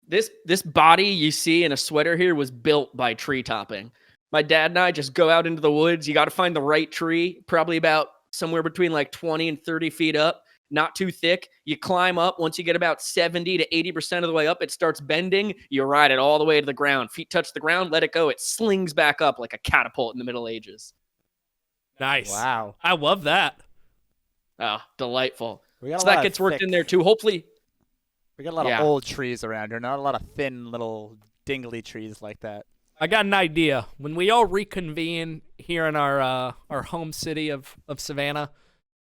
This body you see in a sweater here was built by tree topping. My dad and I just go out into the woods. You got to find the right tree, probably about somewhere between like 20 and 30 feet up, not too thick. You climb up. Once you get about 70 to 80% of the way up, it starts bending. You ride it all the way to the ground. Feet touch the ground, let it go. It slings back up like a catapult in the Middle Ages. Nice. Wow. I love that. Oh, delightful. We got a So lot that of gets worked thick- in there too. Hopefully. We got a lot Yeah. of old trees around here, not a lot of thin little dingly trees like that. I got an idea. When we all reconvene here in our home city of Savannah,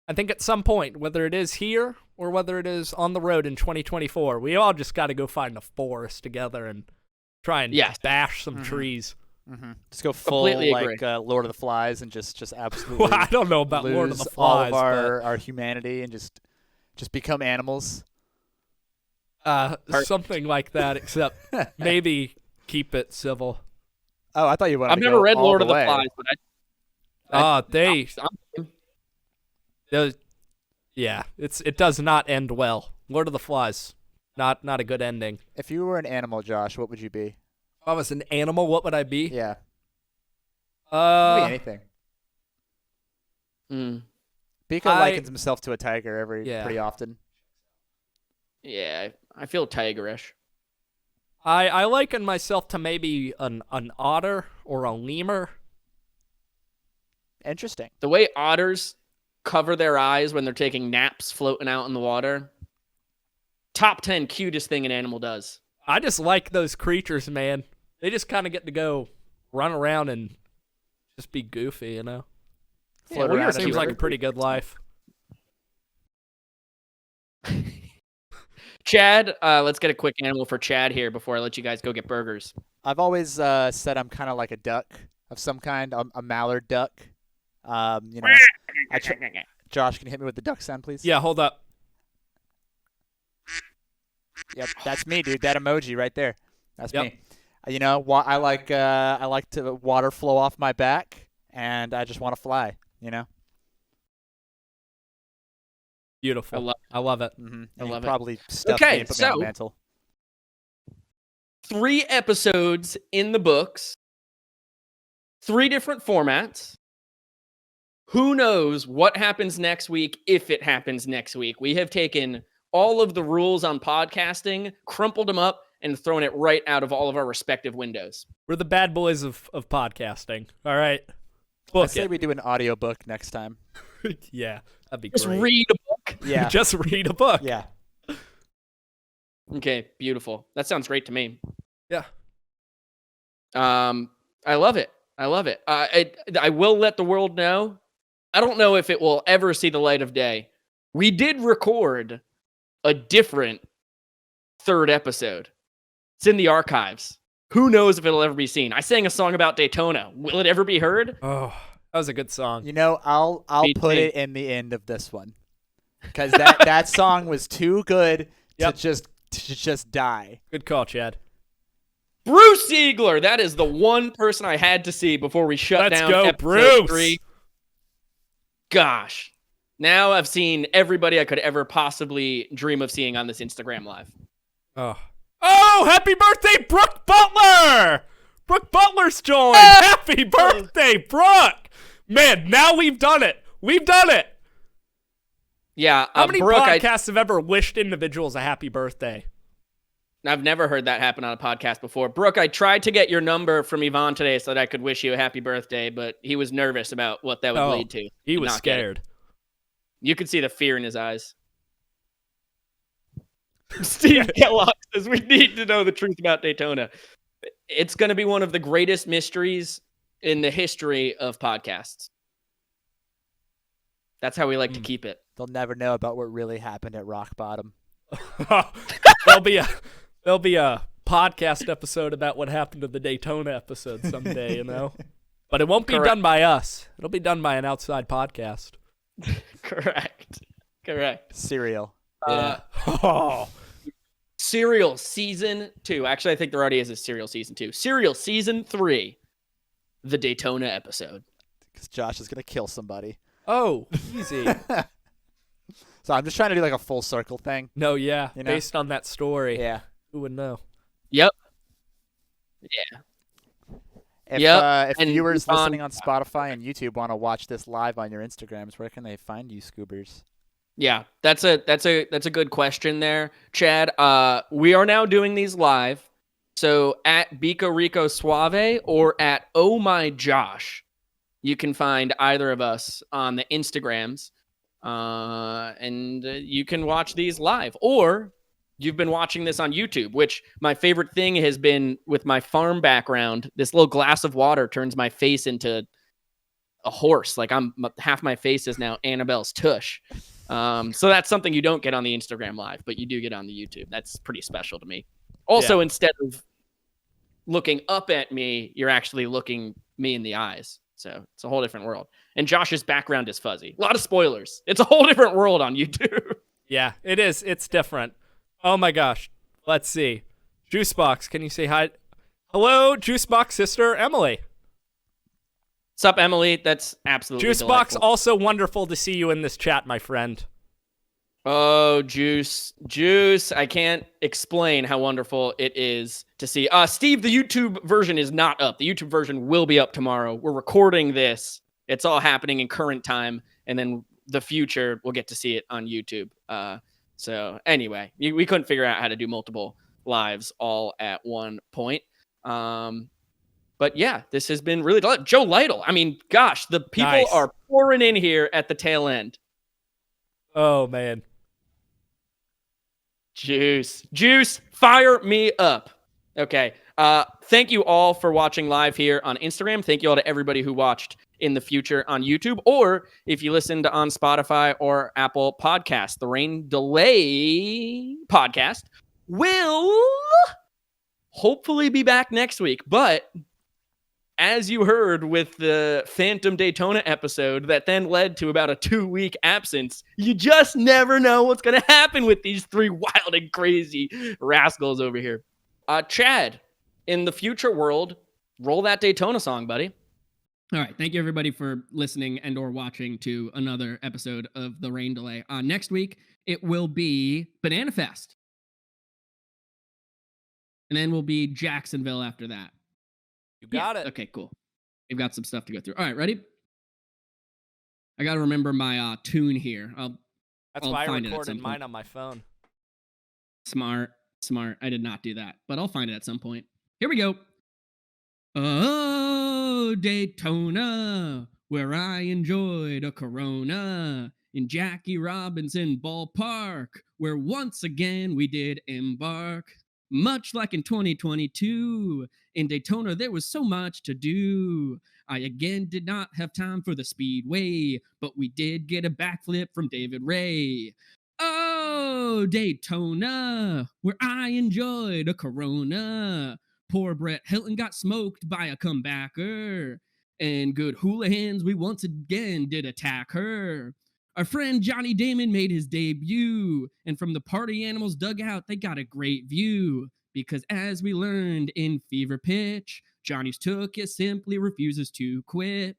I think at some point, whether it is here or whether it is on the road in 2024, we all just got to go find a forest together and try and bash some trees. Mm-hmm. Just go full like Lord of the Flies and just absolutely. Well, I don't know about lose Lord of the Flies. All of our humanity and just become animals. Something like that, except maybe keep it civil. Oh, I thought you wanted I've to never go read all Lord the of the way. Flies, but It does not end well. Lord of the Flies, not a good ending. If you were an animal, Josh, what would you be? If I was an animal, what would I be? Yeah. It could be anything. Biko likens himself to a tiger pretty often. Yeah, I feel tigerish. I liken myself to maybe an otter or a lemur. Interesting. The way otters cover their eyes when they're taking naps floating out in the water. Top 10 cutest thing an animal does. I just like those creatures, man. They just kind of get to go run around and just be goofy, you know? Float around. Seems like a pretty good life. Chad, let's get a quick animal for Chad here before I let you guys go get burgers. I've always said I'm kind of like a duck of some kind, a mallard duck. You know, Josh, can you hit me with the duck sound, please? Yeah, hold up. Yep, that's me, dude. That emoji right there. That's Yep. me. You know, I like to water flow off my back, and I just want to fly. You know. Beautiful. I love it. Mm-hmm. I love it. Probably stuff me and put me on a mantle. 3 episodes in the books. 3 different formats. Who knows what happens next week if it happens next week? We have taken all of the rules on podcasting, crumpled them up, and thrown it right out of all of our respective windows. We're the bad boys of podcasting. All right. I say we do an audiobook next time. Yeah, that'd be Just great. read a book. Yeah. Just read a book. Yeah. Okay, beautiful. That sounds great to me. Yeah. I love it. I love it. I will let the world know. I don't know if it will ever see the light of day. We did record a different 3rd episode. It's in the archives. Who knows if it'll ever be seen? I sang a song about Daytona. Will it ever be heard? Oh, that was a good song. You know, I'll put it in the end of this one because that song was too good to just die. Good call, Chad. Bruce Ziegler. That is the one person I had to see before we shut Let's down go, episode Bruce. 3. Gosh. Now I've seen everybody I could ever possibly dream of seeing on this Instagram Live. Oh, happy birthday, Brooke Butler! Brooke Butler's joined. Happy birthday, Brooke! Man, now we've done it. We've done it. Yeah. How many Brooke, podcasts have ever wished individuals a happy birthday? I've never heard that happen on a podcast before. Brooke, I tried to get your number from Yvonne today so that I could wish you a happy birthday, but he was nervous about what that would lead to. He was scared. You could see the fear in his eyes. Steve Kellogg says we need to know the truth about Daytona. It's going to be one of the greatest mysteries in the history of podcasts. That's how we like to keep it. They'll never know about what really happened at rock bottom. There'll be a podcast episode about what happened to the Daytona episode someday, you know? But it won't be done by us. It'll be done by an outside podcast. Correct. Serial. Serial Season 2. Actually, I think there already is a Serial Season 2. Serial Season 3. The Daytona episode. Because Josh is going to kill somebody. Oh, easy. So I'm just trying to do like a full circle thing. No, yeah. You know? Based on that story. Yeah. Who would know? Yep. Yeah. If viewers listening on Spotify and YouTube want to watch this live on your Instagrams, where can they find you, Scoobers? Yeah, that's a good question there, Chad. We are now doing these live. So at Biko Rico Suave or at Oh My Josh, you can find either of us on the Instagrams. And you can watch these live, or you've been watching this on YouTube, which my favorite thing has been with my farm background. This little glass of water turns my face into a horse. Like half my face is now Annabelle's tush. So that's something you don't get on the Instagram Live, but you do get on the YouTube. That's pretty special to me. Also, instead of looking up at me, you're actually looking me in the eyes. So it's a whole different world. And Josh's background is fuzzy. A lot of spoilers. It's a whole different world on YouTube. Yeah, it is. It's different. Oh my gosh. Let's see. Juicebox, can you say hi? Hello, Juicebox sister Emily. What's up, Emily? That's absolutely Juicebox, delightful. also wonderful to see you in this chat, my friend. Oh, Juice. I can't explain how wonderful it is to see. Steve, the YouTube version is not up. The YouTube version will be up tomorrow. We're recording this. It's all happening in current time, and then the future, we'll get to see it on YouTube. So anyway, we couldn't figure out how to do multiple lives all at one point. But yeah, this has been really delightful. Joe Lytle. I mean, gosh, the people are pouring in here at the tail end. Oh, man. Juice, fire me up. Okay. Thank you all for watching live here on Instagram. Thank you all to everybody who watched in the future on YouTube, or if you listened on Spotify or Apple Podcasts. The Rain Delay podcast will hopefully be back next week. But as you heard with the Phantom Daytona episode that then led to about a 2-week absence, you just never know what's going to happen with these 3 wild and crazy rascals over here. Chad, in the future world, roll that Daytona song, buddy. All right. Thank you, everybody, for listening and or watching to another episode of The Rain Delay. Next week, it will be Banana Fest. And then we'll be Jacksonville after that. You got it. Okay, cool. We've got some stuff to go through. All right, ready? I got to remember my tune here. That's I'll why I find it at recorded some point. mine on my phone. Smart. I did not do that, but I'll find it at some point. Here we go. Oh, Daytona, where I enjoyed a Corona in Jackie Robinson Ballpark, where once again we did embark. Much like in 2022, in Daytona there was so much to do. I again did not have time for the speedway, but we did get a backflip from David Ray. Oh, Daytona, where I enjoyed a Corona. Poor Brett Hilton got smoked by a comebacker. And good Houlihan's, we once again did attack her. Our friend Johnny Damon made his debut, and from the Party Animals dugout, they got a great view. Because as we learned in Fever Pitch, Johnny's took it simply refuses to quit.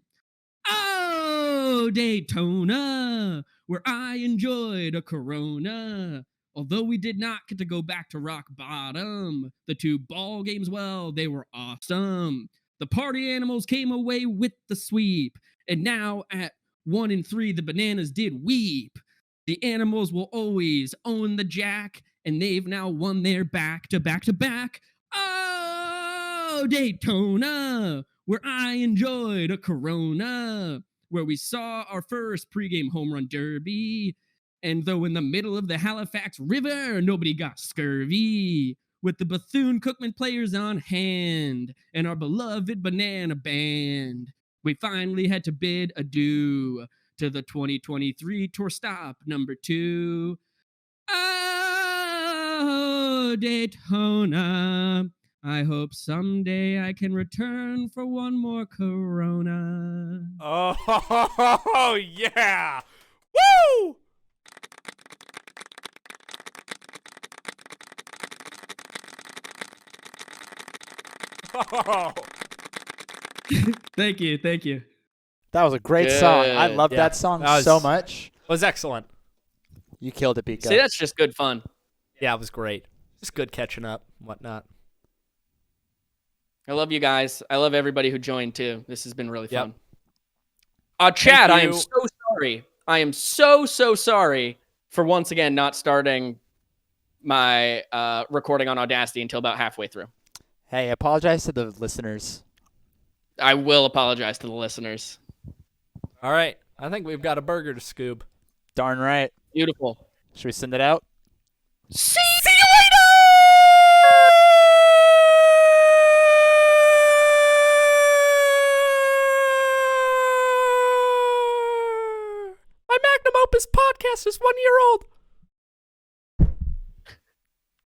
Oh, Daytona, where I enjoyed a Corona. Although we did not get to go back to rock bottom, the 2 ball games, well, they were awesome. The Party Animals came away with the sweep, and now at 1-3, the Bananas did weep. The Animals will always own the Jack, and they've now won their back-to-back-to-back. Oh, Daytona, where I enjoyed a Corona, where we saw our first pregame home run derby. And though in the middle of the Halifax River, nobody got scurvy. With the Bethune-Cookman players on hand, and our beloved Banana Band, we finally had to bid adieu to the 2023 tour stop number 2. Oh, Daytona, I hope someday I can return for one more Corona. Oh, yeah. Woo! Oh. Thank you. That was a great song. I love Yeah, that song that was- so much. It was excellent. You killed it, Biko. See, that's just good fun. Yeah, it was great. Just good catching up and whatnot. I love you guys. I love everybody who joined too. This has been really Yep. fun. Chad, I am you. so sorry. I am so sorry for once again not starting my recording on Audacity until about halfway through. Hey, apologize to the listeners. I will apologize to the listeners. All right. I think we've got a burger to scoop. Darn right. Beautiful. Should we send it out? See podcast is 1 year old.